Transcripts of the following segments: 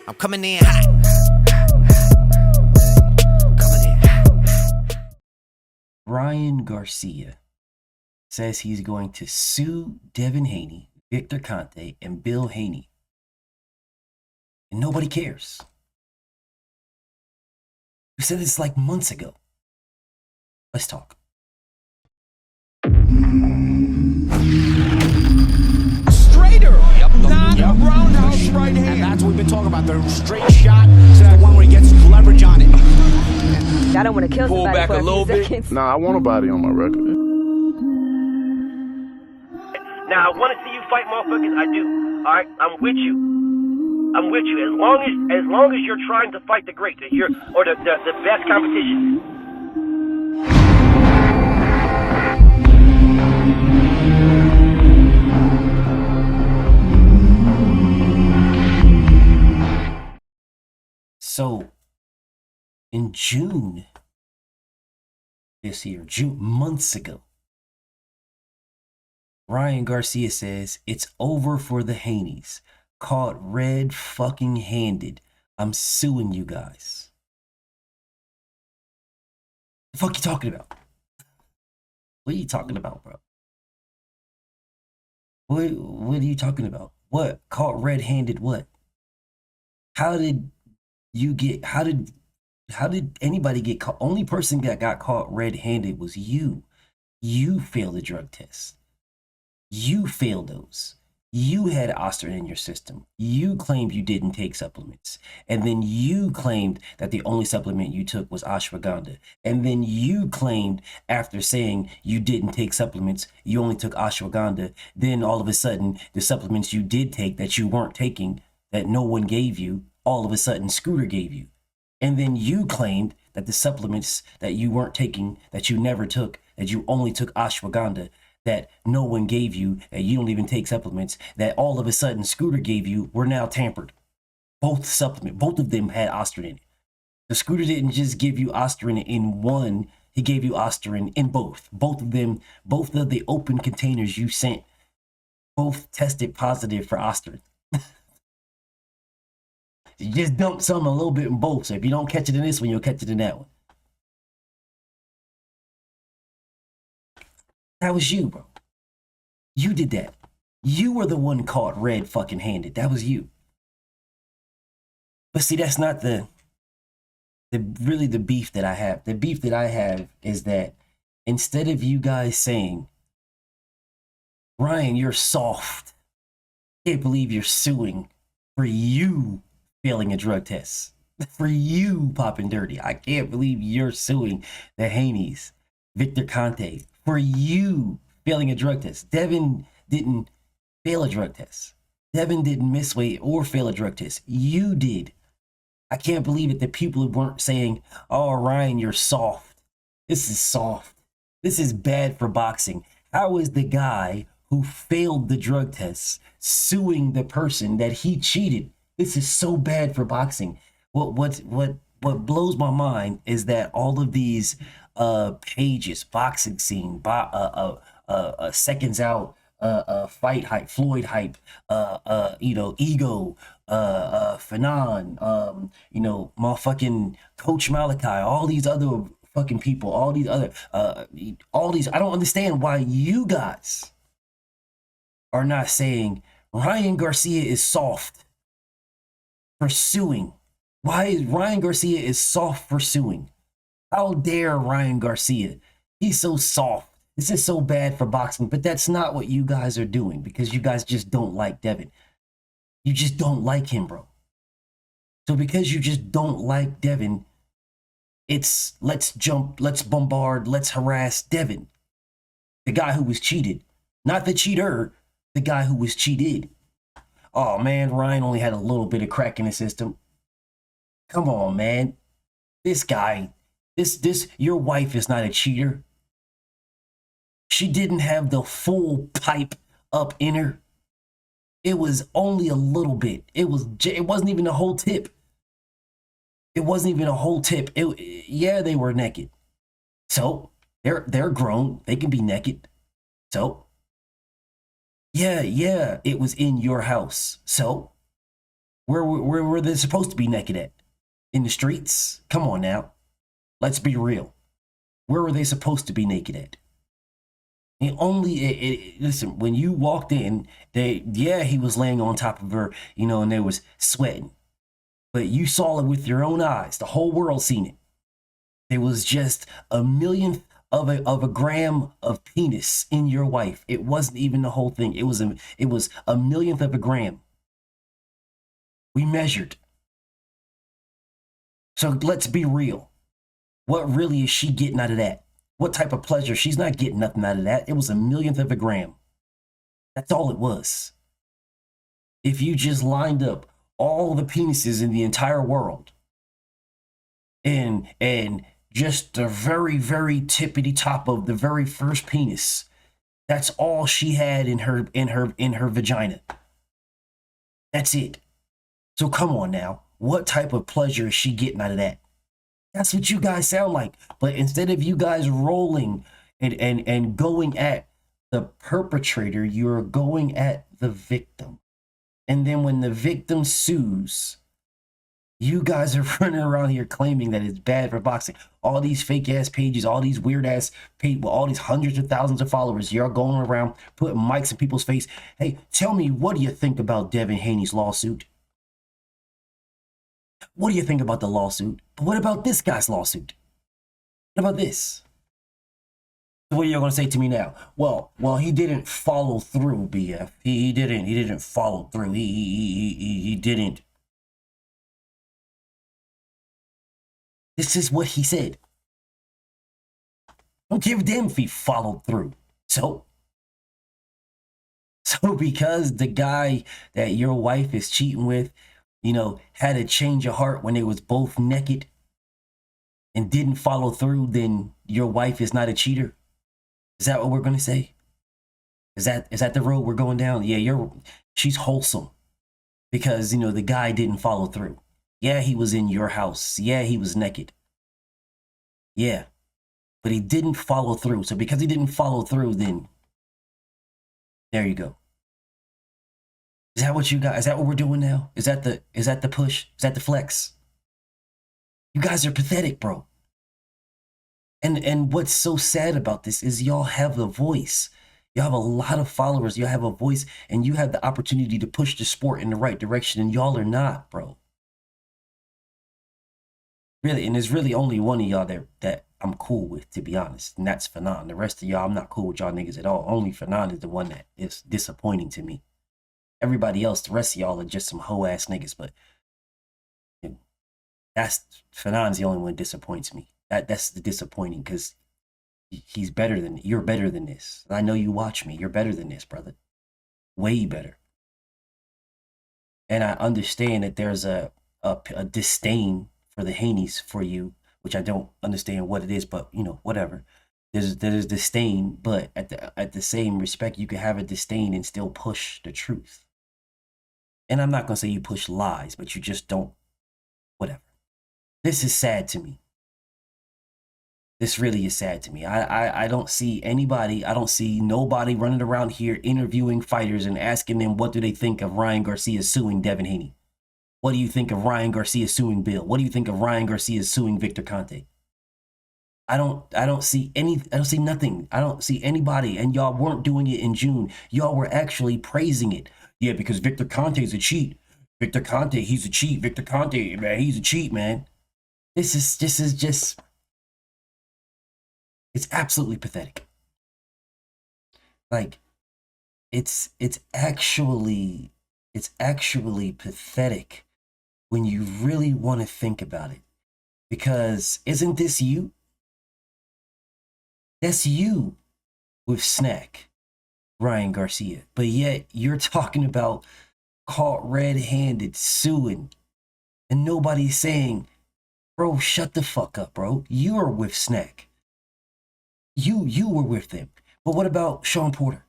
I'm coming in hot. Coming in hot. Ryan Garcia says he's going to sue Devin Haney, Victor Conte, and Bill Haney. And nobody cares. We said this like months ago. Let's talk. Straighter, not Yep. roundhouse right hand. And that's what we've been talking about. The straight shot is the one where he gets leverage on it. I don't want to kill Pull somebody back for a little few bit. seconds. Nah, I want a body on my record. Now, I want to see you fight motherfuckers. I do. All right, I'm with you. I'm with you. As long as you're trying to fight the great, the best competition. So, in June this year, months ago, Ryan Garcia says it's over for the Haneys. Caught red fucking handed. I'm suing you guys. The fuck you talking about? What are you talking about, bro? What are you talking about? What? Caught red-handed what? How did anybody get caught? Only person that got caught red-handed was you. You failed the drug test. You failed those. You had Osterin in your system. You claimed you didn't take supplements. And then you claimed that the only supplement you took was ashwagandha. And then you claimed after saying you didn't take supplements, you only took ashwagandha. Then all of a sudden, the supplements you did take that you weren't taking, that no one gave you, all of a sudden Scooter gave you. And then you claimed that the supplements that you weren't taking, that you never took, that you only took ashwagandha, that no one gave you, that you don't even take supplements, that all of a sudden Scooter gave you, were now tampered. Both of them had Osterin in it. The Scooter didn't just give you Osterin in one, he gave you Osterin in both. Both of the open containers you sent, both tested positive for Osterin. You just dump some a little bit in both, so if you don't catch it in this one, you'll catch it in that one. That was you, bro. You did that. You were the one caught red fucking handed. That was you. But see, that's not the beef that I have. The beef that I have is that instead of you guys saying, Ryan, you're soft. Can't believe you're suing for you failing a drug test. For you popping dirty. I can't believe you're suing the Haneys, Victor Conte, for you failing a drug test. Devin didn't fail a drug test. Devin didn't miss weight or fail a drug test. You did. I can't believe it that people weren't saying, oh, Ryan, you're soft. This is soft. This is bad for boxing. How is the guy who failed the drug tests suing the person that he cheated? This is so bad for boxing. What blows my mind is that all of these pages, boxing scene, seconds out, fight hype, Floyd hype, ego, Fanon, motherfucking Coach Malachi, all these other fucking people, all these, I don't understand why you guys are not saying Ryan Garcia is soft for suing. Why is Ryan Garcia is soft for suing? How dare Ryan Garcia? He's so soft. This is so bad for boxing, but that's not what you guys are doing because you guys just don't like Devin. You just don't like him, bro. So because you just don't like Devin, it's let's jump, let's bombard, let's harass Devin. The guy who was cheated. Not the cheater, the guy who was cheated. Oh man, Ryan only had a little bit of crack in his system. Come on, man. This guy, your wife is not a cheater. She didn't have the full pipe up in her. It was only a little bit. It wasn't even a whole tip. It wasn't even a whole tip. Yeah, they were naked. So they're grown. They can be naked. So yeah, it was in your house. So Where were they supposed to be naked at? In the streets? Come on now. Let's be real. Where were they supposed to be naked at? Listen, when you walked in, he was laying on top of her, and they was sweating. But you saw it with your own eyes. The whole world seen it. It was just a millionth of a gram of penis in your wife. It wasn't even the whole thing. It was a millionth of a gram. We measured. So let's be real. What really is she getting out of that? What type of pleasure? She's not getting nothing out of that. It was a millionth of a gram. That's all it was. If you just lined up all the penises in the entire world and just the very, very tippity top of the very first penis, that's all she had in her vagina. That's it. So come on now. What type of pleasure is she getting out of that? That's what you guys sound like. But instead of you guys rolling and going at the perpetrator, you're going at the victim. And then when the victim sues, you guys are running around here claiming that it's bad for boxing. All these fake ass pages, all these weird ass people, all these hundreds of thousands of followers, you're going around putting mics in people's face. Hey, tell me, what do you think about Devin Haney's lawsuit? What do you think about the lawsuit? But what about this guy's lawsuit? What about this? What are you going to say to me now? Well, he didn't follow through, BF. He didn't follow through. He didn't. This is what he said. Don't give a damn if he followed through. So because the guy that your wife is cheating with, had a change of heart when they was both naked and didn't follow through, then your wife is not a cheater? Is that what we're going to say? Is that the road we're going down? Yeah, she's wholesome because, the guy didn't follow through. Yeah, he was in your house. Yeah, he was naked. Yeah, but he didn't follow through. So because he didn't follow through, then there you go. Is that what you got? Is that what we're doing now? Is that the push? Is that the flex? You guys are pathetic, bro. And what's so sad about this is y'all have a voice. You have a lot of followers. You have a voice, and you have the opportunity to push the sport in the right direction, and y'all are not, bro. Really, and there's really only one of y'all that I'm cool with, to be honest, and that's Fanon. The rest of y'all, I'm not cool with y'all niggas at all. Only Fanon is the one that is disappointing to me. Everybody else, the rest of y'all are just some hoe-ass niggas, but Fanon's the only one that disappoints me. That's the disappointing, because you're better than this. I know you watch me. You're better than this, brother. Way better. And I understand that there's a disdain for the Haneys for you, which I don't understand what it is, but whatever. There's disdain, but at the same respect, you can have a disdain and still push the truth. And I'm not gonna say you push lies, but you just don't. Whatever. This is sad to me. This really is sad to me. I don't see anybody. I don't see nobody running around here interviewing fighters and asking them what do they think of Ryan Garcia suing Devin Haney. What do you think of Ryan Garcia suing Bill? What do you think of Ryan Garcia suing Victor Conte? I don't see nothing. I don't see anybody, and y'all weren't doing it in June. Y'all were actually praising it. Yeah, because Victor Conte's a cheat. Victor Conte, he's a cheat. Victor Conte, man, he's a cheat, man. This is just it's absolutely pathetic. Like, it's actually pathetic when you really want to think about it. Because isn't this you? That's you with Snack, Ryan Garcia. But yet you're talking about caught red-handed suing, and nobody's saying, bro, shut the fuck up, bro. You are with Snack. You were with them. But what about Sean Porter?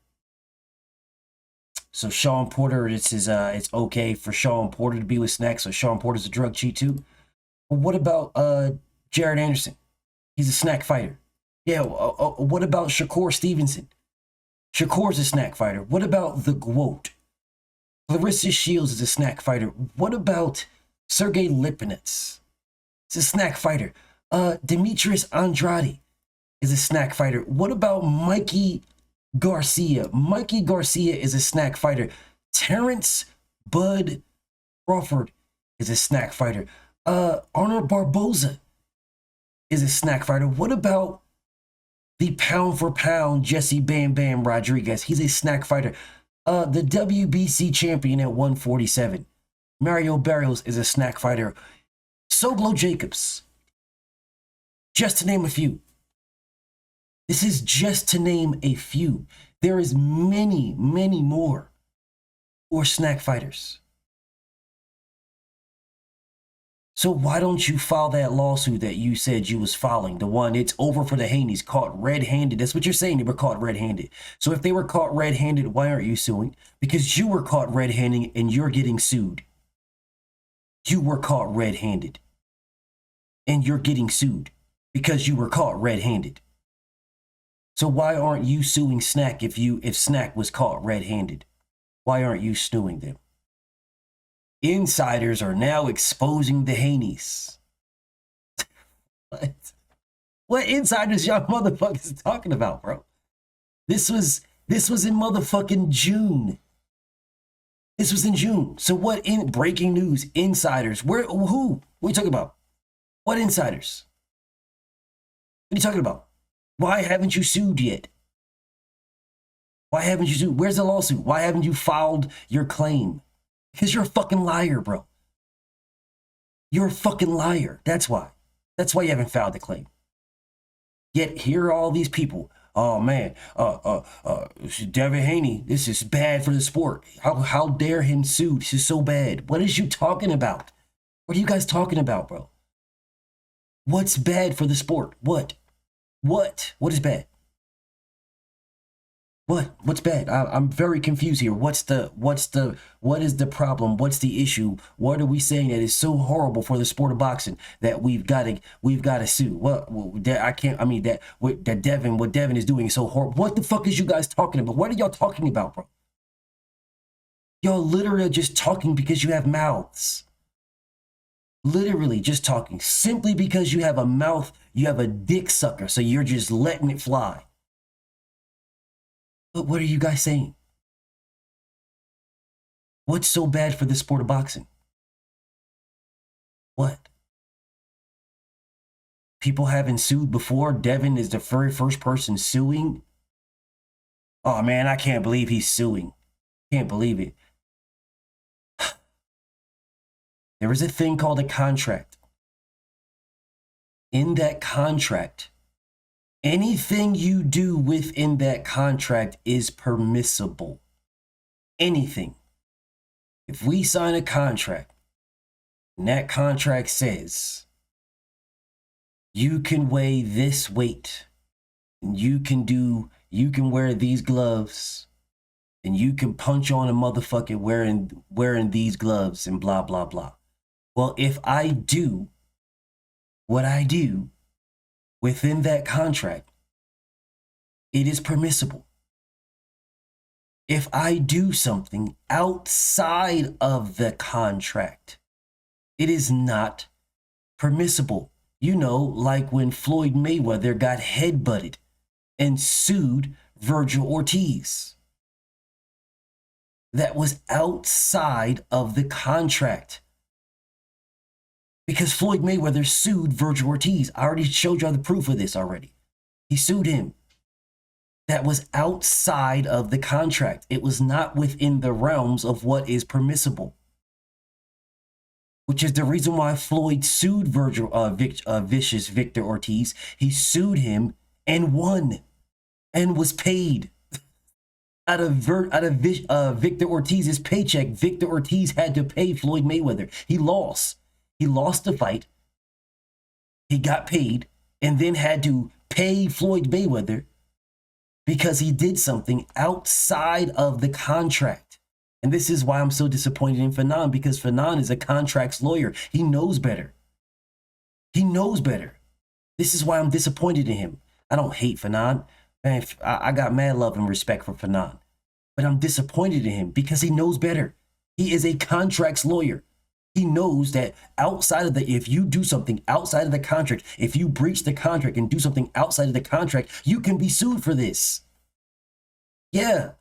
So Sean Porter, it's okay for Sean Porter to be with Snack, so Sean Porter's a drug cheat too. But what about Jared Anderson? He's a Snack fighter. Yeah, what about Shakur Stevenson? Shakur's a Snack fighter. What about the GWOAT? Clarissa Shields is a snack fighter. What about Sergey Lipinets? He's a snack fighter. Demetrius Andrade is a snack fighter. What about Mikey Garcia? Mikey Garcia is a snack fighter. Terrence Bud Crawford is a snack fighter. Arnold Barboza is a snack fighter. What about the pound for pound Jesse Bam Bam Rodriguez? He's a snack fighter. The WBC champion at 147. Mario Barrios is a snack fighter. Soblo Jacobs. Just to name a few. This is just to name a few. There is many, many more who are snack fighters. So why don't you file that lawsuit that you said you was filing? The one, it's over for the Haney's, caught red-handed. That's what you're saying, they were caught red-handed. So if they were caught red-handed, why aren't you suing? Because you were caught red-handed and you're getting sued. You were caught red-handed. And you're getting sued because you were caught red-handed. So why aren't you suing Snack if Snack was caught red-handed? Why aren't you suing them? Insiders are now exposing the Haneys. What insiders y'all motherfuckers talking about, bro? This was in motherfucking June. This was in June. So what in breaking news? Insiders. Who? What are you talking about? What insiders? What are you talking about? Why haven't you sued yet? Why haven't you sued? Where's the lawsuit? Why haven't you filed your claim? Because you're a fucking liar, bro. You're a fucking liar. That's why. That's why you haven't filed the claim. Yet here are all these people. Oh man, Devin Haney, this is bad for the sport. How dare him sue? This is so bad. What is you talking about? What are you guys talking about, bro? What's bad for the sport? What? What is bad? What's bad? I'm very confused here. What is the problem? What's the issue? What are we saying that is so horrible for the sport of boxing that we've got to sue? What Devin is doing is so horrible. What the fuck is you guys talking about? What are y'all talking about, bro? Y'all literally are just talking because you have mouths. Literally just talking. Simply because you have a mouth, you have a dick sucker, so you're just letting it fly. But what are you guys saying? What's so bad for the sport of boxing? What? People haven't sued before. Devin is the very first person suing. Oh man, I can't believe he's suing. Can't believe it. There is a thing called a contract. In that contract, anything you do within that contract is permissible. Anything. If we sign a contract, and that contract says, you can weigh this weight, and you can wear these gloves, and you can punch on a motherfucker wearing these gloves, and blah, blah, blah. Well, if I do what I do within that contract, it is permissible. If I do something outside of the contract, it is not permissible. You know, like when Floyd Mayweather got headbutted and sued Virgil Ortiz. That was outside of the contract. Because Floyd Mayweather sued Virgil Ortiz. I already showed y'all the proof of this already. He sued him. That was outside of the contract. It was not within the realms of what is permissible. Which is the reason why Floyd sued Vicious Victor Ortiz. He sued him and won and was paid. Out of Victor Ortiz's paycheck, Victor Ortiz had to pay Floyd Mayweather. He lost. He lost the fight. He got paid and then had to pay Floyd Mayweather because he did something outside of the contract. And this is why I'm so disappointed in Fanon, because Fanon is a contracts lawyer. He knows better. He knows better. This is why I'm disappointed in him. I don't hate Fanon. Man, I got mad love and respect for Fanon. But I'm disappointed in him because he knows better. He is a contracts lawyer. He knows that if you do something outside of the contract, if you breach the contract and do something outside of the contract, you can be sued for this. Yeah,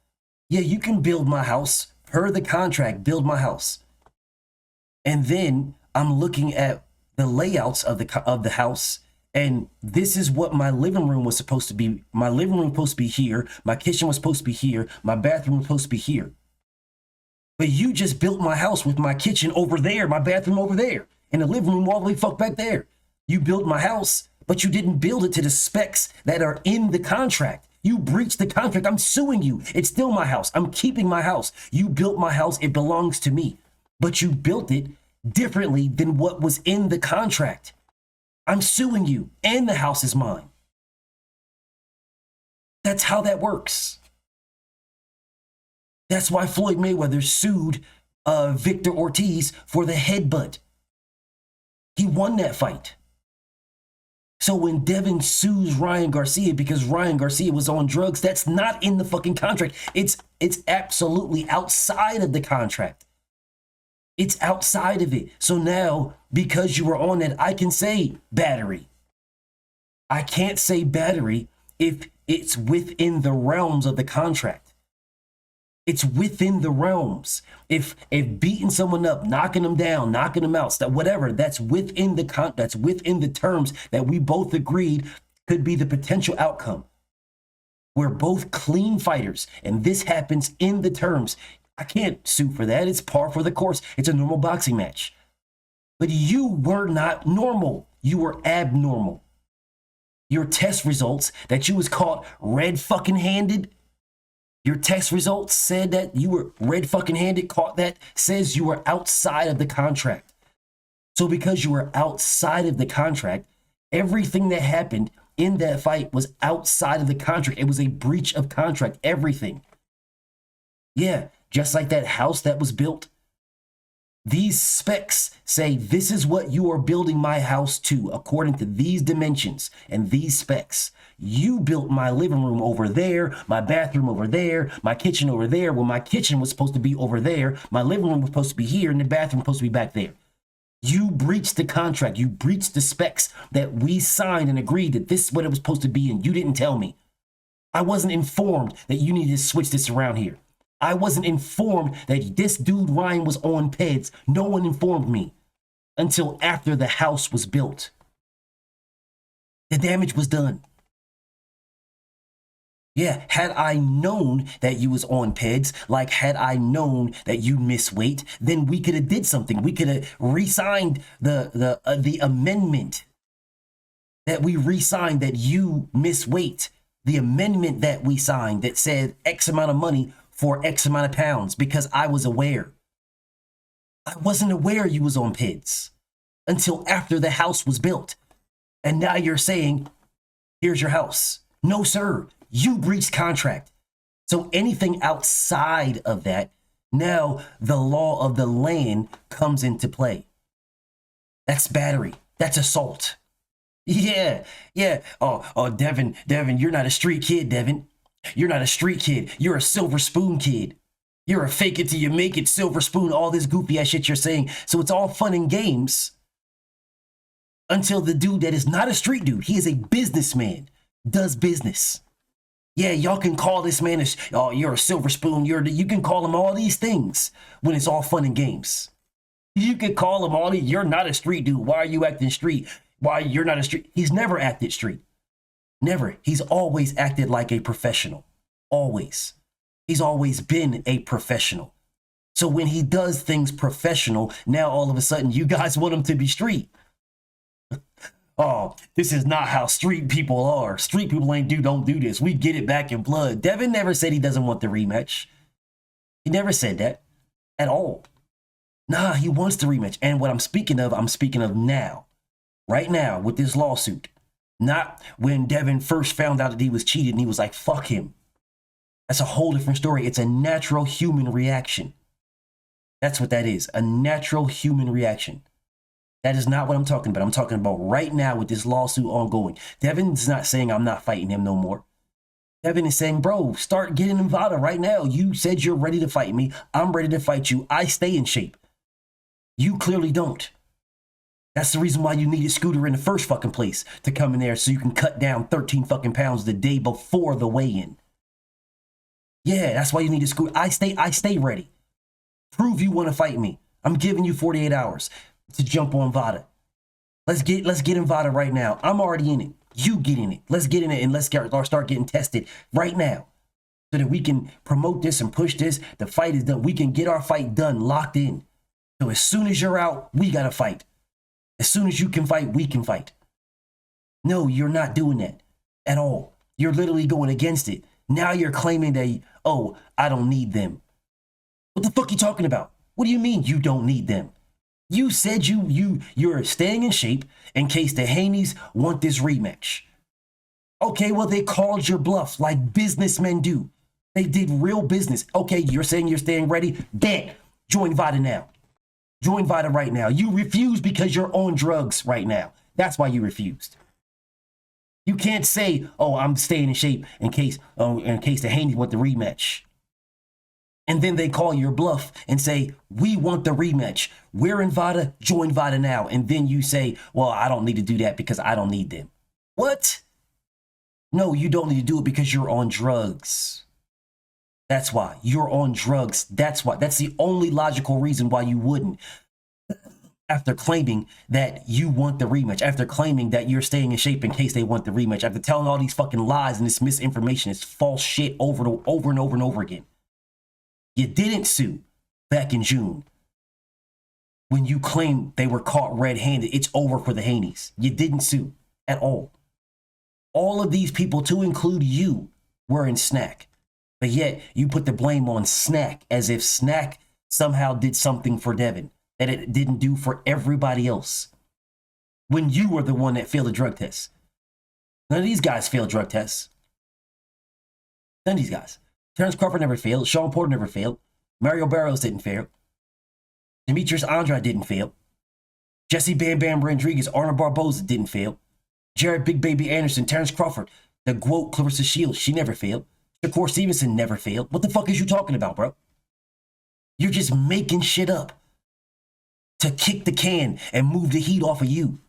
you can build my house per the contract, build my house. And then I'm looking at the layouts of the house, and this is what my living room was supposed to be. My living room was supposed to be here. My kitchen was supposed to be here. My bathroom was supposed to be here. But you just built my house with my kitchen over there, my bathroom over there, and the living room all the way fuck back there. You built my house, but you didn't build it to the specs that are in the contract. You breached the contract. I'm suing you. It's still my house. I'm keeping my house. You built my house. It belongs to me. But you built it differently than what was in the contract. I'm suing you, and the house is mine. That's how that works. That's why Floyd Mayweather sued Victor Ortiz for the headbutt. He won that fight. So when Devin sues Ryan Garcia because Ryan Garcia was on drugs, that's not in the fucking contract. It's absolutely outside of the contract. It's outside of it. So now, because you were on that, I can say battery. I can't say battery if it's within the realms of the contract. It's within the realms. If beating someone up, knocking them down, knocking them out, whatever, that's within that's within the terms that we both agreed could be the potential outcome. We're both clean fighters, and this happens in the terms. I can't sue for that. It's par for the course. It's a normal boxing match. But you were not normal. You were abnormal. Your test results that you was caught red fucking handed. Your test results said that you were red fucking handed, caught that, says you were outside of the contract. So because you were outside of the contract, everything that happened in that fight was outside of the contract. It was a breach of contract, everything. Yeah, just like that house that was built. These specs say this is what you are building my house to according to these dimensions and these specs. You built my living room over there, my bathroom over there, my kitchen over there. Well, my kitchen was supposed to be over there. My living room was supposed to be here and the bathroom was supposed to be back there. You breached the contract. You breached the specs that we signed and agreed that this is what it was supposed to be, and you didn't tell me. I wasn't informed that you needed to switch this around here. I wasn't informed that this dude Ryan was on PEDs. No one informed me until after the house was built. The damage was done. Yeah, had I known that you was on PEDs, like had I known that you miss weight, then we could have did something. We could have re-signed the amendment that we re-signed that you miss weight. The amendment that we signed that said X amount of money for X amount of pounds, because I was aware. I wasn't aware you was on PEDs until after the house was built. And now you're saying, here's your house. No, sir, you breached contract. So anything outside of that, now the law of the land comes into play. That's battery. That's assault. Yeah. Oh, Devin, you're not a street kid, Devin. You're not a street kid. You're a silver spoon kid. You're a fake it till you make it, silver spoon, all this goofy ass shit you're saying. So it's all fun and games until the dude that is not a street dude, he is a businessman, does business. Yeah, y'all can call this man, oh, you're a silver spoon. You can call him all these things when it's all fun and games. You can call him all these, you're not a street dude. Why are you acting street? Why you're not a street? He's never acted street. Never. He's always acted like a professional. Always. He's always been a professional. So when he does things professional, now all of a sudden you guys want him to be street. Oh, this is not how street people are. Street people don't do this. We get it back in blood. Devin never said he doesn't want the rematch. He never said that at all. Nah, he wants the rematch. And what I'm speaking of now. Right now with this lawsuit. Not when Devin first found out that he was cheated and he was like, fuck him. That's a whole different story. It's a natural human reaction. That's what that is. A natural human reaction. That is not what I'm talking about. I'm talking about right now with this lawsuit ongoing. Devin's not saying I'm not fighting him no more. Devin is saying, bro, start getting in Vada right now. You said you're ready to fight me. I'm ready to fight you. I stay in shape. You clearly don't. That's the reason why you needed Scooter in the first fucking place, to come in there so you can cut down 13 fucking pounds the day before the weigh-in. Yeah, that's why you needed Scooter. I stay ready. Prove you want to fight me. I'm giving you 48 hours to jump on Vada. Let's get in Vada right now. I'm already in it. You get in it. Let's get in it and let's start getting tested right now so that we can promote this and push this. The fight is done. We can get our fight done, locked in. So as soon as you're out, we got to fight. As soon as you can fight, we can fight. No, you're not doing that at all. You're literally going against it. Now you're claiming that, oh, I don't need them. What the fuck are you talking about? What do you mean you don't need them? You said you're staying in shape in case the Haney's want this rematch. Okay, well, they called your bluff like businessmen do. They did real business. Okay, you're saying you're staying ready? Bet. Join Vada now. Join Vada right now. You refuse because you're on drugs right now. That's why you refused. You can't say, oh, I'm staying in shape in case the Haney's want the rematch. And then they call your bluff and say, we want the rematch. We're in Vada, join Vada now. And then you say, well, I don't need to do that because I don't need them. What? No, you don't need to do it because you're on drugs. That's why. You're on drugs. That's why. That's the only logical reason why you wouldn't. After claiming that you want the rematch, after claiming that you're staying in shape in case they want the rematch, after telling all these fucking lies and this misinformation, this false shit over and over again. You didn't sue back in June when you claimed they were caught red-handed. It's over for the Haney's. You didn't sue at all. All of these people, to include you, were in Snack. But yet you put the blame on Snack as if Snack somehow did something for Devin that it didn't do for everybody else. When you were the one that failed a drug test. None of these guys failed drug tests. None of these guys. Terrence Crawford never failed. Sean Porter never failed. Mario Barrios didn't fail. Demetrius Andrade didn't fail. Jesse Bam Bam Rodriguez, Arnold Barboza didn't fail. Jared Big Baby Anderson, Terrence Crawford, the GWOAT Clarissa Shields, she never failed. Shakur Stevenson never failed. What the fuck is you talking about, bro? You're just making shit up to kick the can and move the heat off of you.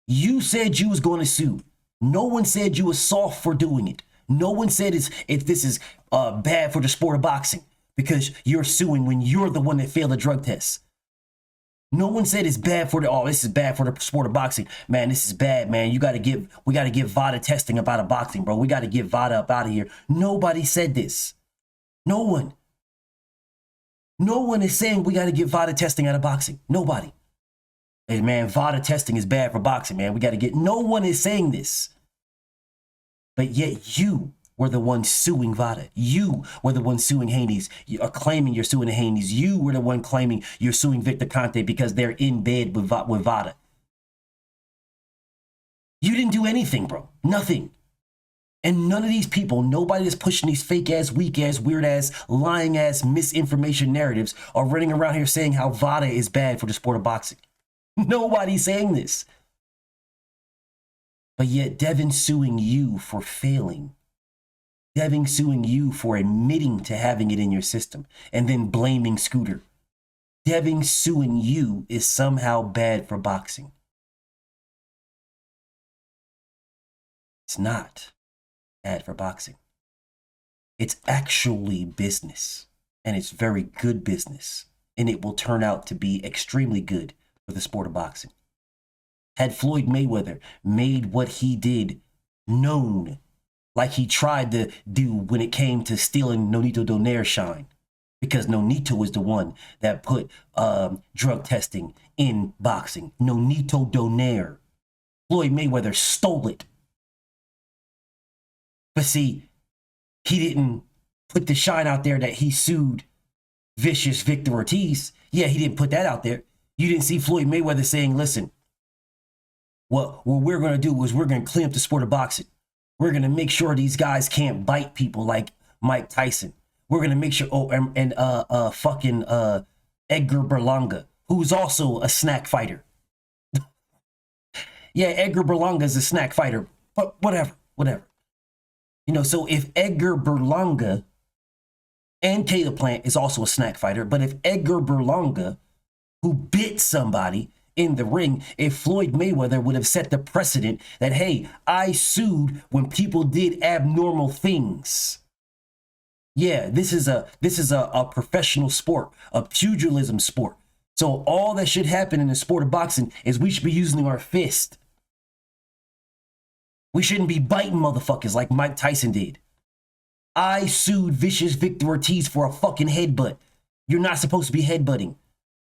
You said you was going to sue. No one said you was soft for doing it. No one said if this is bad for the sport of boxing because you're suing when you're the one that failed a drug test. No one said it's bad for this is bad for the sport of boxing. Man, this is bad, man. We got to give Vada testing about a boxing, bro. We got to get Vada up out of here. Nobody said this. No one. No one is saying we got to get Vada testing out of boxing. Nobody. Hey, man, Vada testing is bad for boxing, man. We got to get, no one is saying this. But yet you were the one suing Vada. You were the one suing Haney's. You are claiming you're suing the Haney's. You were the one claiming you're suing Victor Conte because they're in bed with Vada. You didn't do anything, bro. Nothing. And none of these people, nobody that's pushing these fake-ass, weak-ass, weird-ass, lying-ass misinformation narratives are running around here saying how Vada is bad for the sport of boxing. Nobody's saying this. But yet Devin suing you for failing. Devin suing you for admitting to having it in your system and then blaming Scooter. Devin suing you is somehow bad for boxing. It's not bad for boxing. It's actually business, and it's very good business, and it will turn out to be extremely good for the sport of boxing. Had Floyd Mayweather made what he did known, like he tried to do when it came to stealing Nonito Donaire's shine, because Nonito was the one that put drug testing in boxing. Nonito Donaire. Floyd Mayweather stole it. But see, he didn't put the shine out there that he sued Vicious Victor Ortiz. Yeah, he didn't put that out there. You didn't see Floyd Mayweather saying, listen, what we're going to do is we're going to clean up the sport of boxing. We're going to make sure these guys can't bite people like Mike Tyson. We're going to make sure, fucking Edgar Berlanga, who's also a snack fighter. Yeah, Edgar Berlanga is a snack fighter, but whatever. You You know, so if Edgar Berlanga, and Caleb Plant is also a snack fighter, but if Edgar Berlanga, who bit somebody in the ring, if Floyd Mayweather would have set the precedent that, hey, I sued when people did abnormal things. Yeah, this is a professional sport, a pugilism sport. So all that should happen in the sport of boxing is we should be using our fist. We shouldn't be biting motherfuckers like Mike Tyson did. I sued Vicious Victor Ortiz for a fucking headbutt. You're not supposed to be headbutting.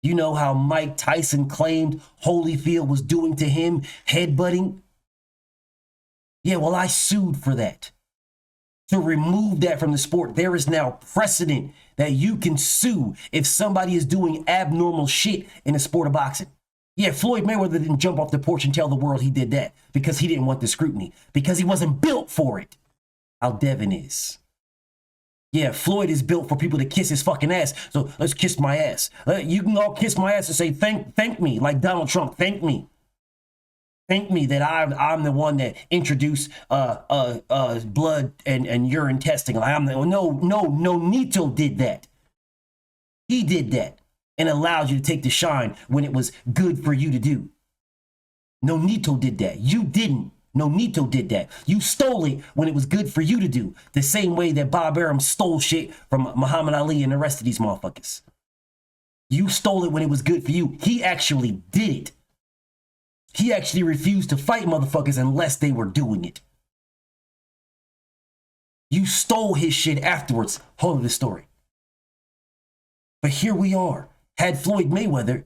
You know how Mike Tyson claimed Holyfield was doing to him, headbutting? Yeah, well, I sued for that. To remove that from the sport, there is now precedent that you can sue if somebody is doing abnormal shit in the sport of boxing. Yeah, Floyd Mayweather didn't jump off the porch and tell the world he did that because he didn't want the scrutiny, because he wasn't built for it. How Devin is. Yeah, Floyd is built for people to kiss his fucking ass, so let's kiss my ass. You can all kiss my ass and say, thank me, like Donald Trump, thank me. Thank me that I'm the one that introduced blood and urine testing. No, Nito did that. He did that and allowed you to take the shine when it was good for you to do. No, Nito did that. You didn't. No, Nito did that. You stole it when it was good for you to do. The same way that Bob Arum stole shit from Muhammad Ali and the rest of these motherfuckers. You stole it when it was good for you. He actually did it. He actually refused to fight motherfuckers unless they were doing it. You stole his shit afterwards. Whole of the story. But here we are. Had Floyd Mayweather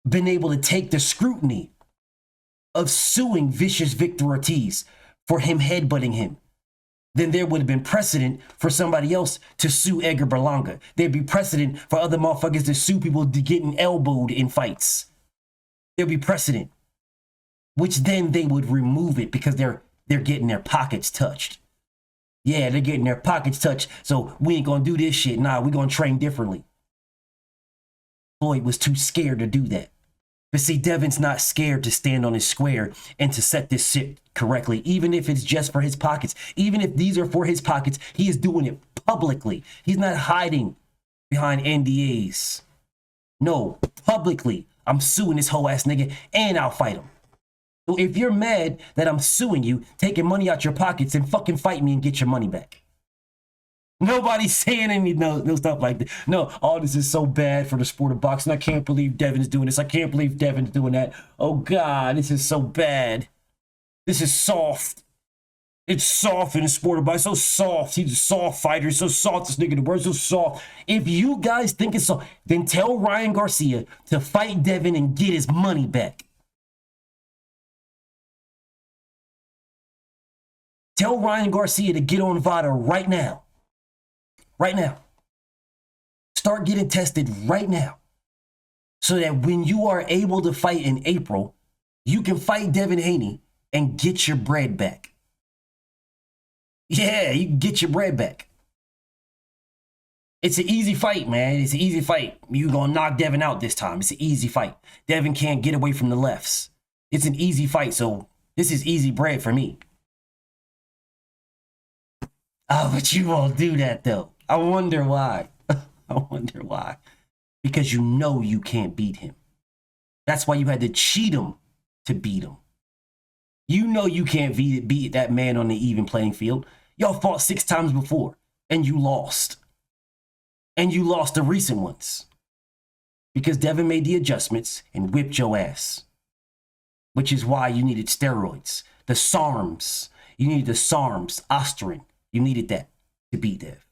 been able to take the scrutiny of suing Vicious Victor Ortiz for him headbutting him, then there would have been precedent for somebody else to sue Edgar Berlanga. There'd be precedent for other motherfuckers to sue people getting elbowed in fights. There'd be precedent, which then they would remove it because they're getting their pockets touched. Yeah, they're getting their pockets touched, so we ain't gonna do this shit. Nah, we're gonna train differently. Floyd was too scared to do that. But see, Devin's not scared to stand on his square and to set this shit correctly, even if it's just for his pockets. Even if these are for his pockets, he is doing it publicly. He's not hiding behind NDAs. No, publicly, I'm suing this whole ass nigga and I'll fight him. So if you're mad that I'm suing you, taking money out your pockets, then fucking fight me and get your money back. Nobody's saying any no stuff like that. No, all this is so bad for the sport of boxing. I can't believe Devin's doing this. I can't believe Devin's doing that. Oh God, this is so bad. This is soft. It's soft in the sport of boxing. So soft. He's a soft fighter. He's so soft. This nigga, the word's so soft. If you guys think it's soft, then tell Ryan Garcia to fight Devin and get his money back. Tell Ryan Garcia to get on Vada right now. Right now. Start getting tested right now. So that when you are able to fight in April, you can fight Devin Haney and get your bread back. Yeah, you can get your bread back. It's an easy fight, man. It's an easy fight. You're going to knock Devin out this time. It's an easy fight. Devin can't get away from the lefts. It's an easy fight, so this is easy bread for me. Oh, but you won't do that, though. I wonder why. I wonder why. Because you know you can't beat him. That's why you had to cheat him to beat him. You know you can't beat that man on the even playing field. Y'all fought 6 times before, and you lost. And you lost the recent ones. Because Devin made the adjustments and whipped your ass. Which is why you needed steroids. The SARMs. You needed the SARMs, Osterin. You needed that to beat Dev.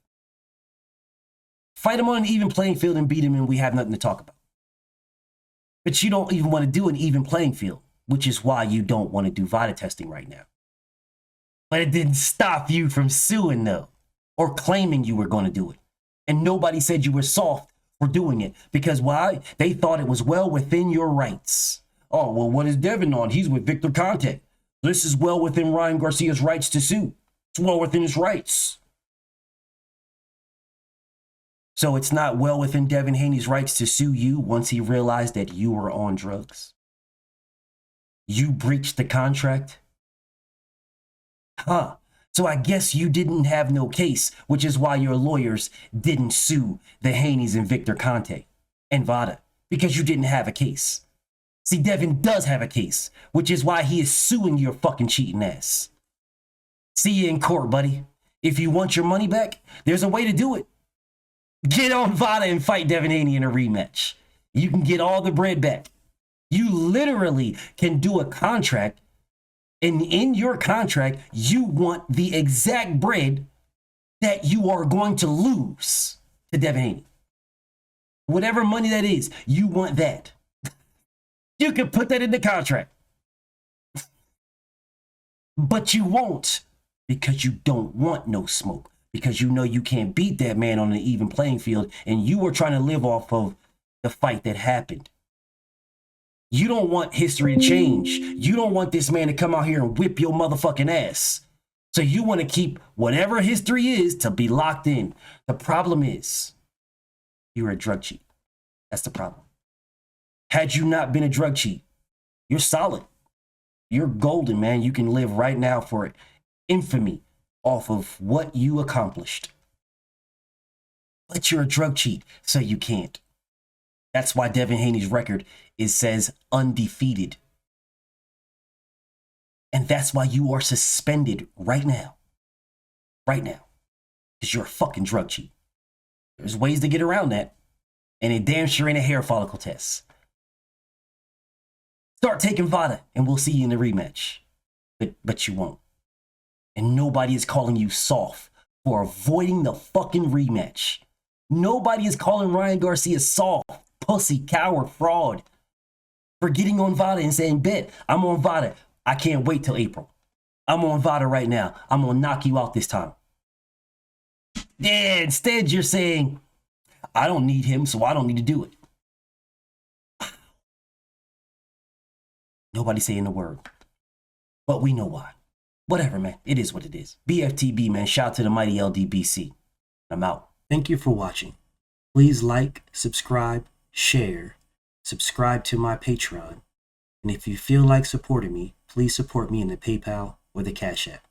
Fight him on an even playing field and beat him, and we have nothing to talk about. But you don't even want to do an even playing field, which is why you don't want to do Vada testing right now. But it didn't stop you from suing, though, or claiming you were going to do it. And nobody said you were soft for doing it. Because why? They thought it was well within your rights. Oh, well, what is Devin on? He's with Victor Conte. This is well within Ryan Garcia's rights to sue. It's well within his rights. So it's not well within Devin Haney's rights to sue you once he realized that you were on drugs. You breached the contract. Huh. So I guess you didn't have no case, which is why your lawyers didn't sue the Haneys and Victor Conte and Vada, because you didn't have a case. See, Devin does have a case, which is why he is suing your fucking cheating ass. See you in court, buddy. If you want your money back, there's a way to do it. Get on Vada and fight Devin Haney in a rematch. You can get all the bread back. You literally can do a contract, and in your contract, you want the exact bread that you are going to lose to Devin Haney. Whatever money that is, you want that. You can put that in the contract. But you won't, because you don't want no smoke. Because you know you can't beat that man on an even playing field, and you were trying to live off of the fight that happened. You don't want history to change. You don't want this man to come out here and whip your motherfucking ass. So you want to keep whatever history is to be locked in. The problem is, you're a drug cheat. That's the problem. Had you not been a drug cheat, you're solid. You're golden, man. You can live right now for infamy off of what you accomplished. But you're a drug cheat, so you can't. That's why Devin Haney's record says undefeated. And that's why you are suspended right now. Right now. Because you're a fucking drug cheat. There's ways to get around that. And it damn sure ain't a hair follicle test. Start taking Vada and we'll see you in the rematch. But you won't. And nobody is calling you soft for avoiding the fucking rematch. Nobody is calling Ryan Garcia soft, pussy, coward, fraud for getting on Vada and saying, bet, I'm on Vada. I can't wait till April. I'm on Vada right now. I'm going to knock you out this time. Yeah, instead you're saying, I don't need him, so I don't need to do it. Nobody saying a word. But we know why. Whatever, man. It is what it is. BFTB, man. Shout out to the mighty LDBC. I'm out. Thank you for watching. Please like, subscribe, share, subscribe to my Patreon. And if you feel like supporting me, please support me in the PayPal or the Cash App.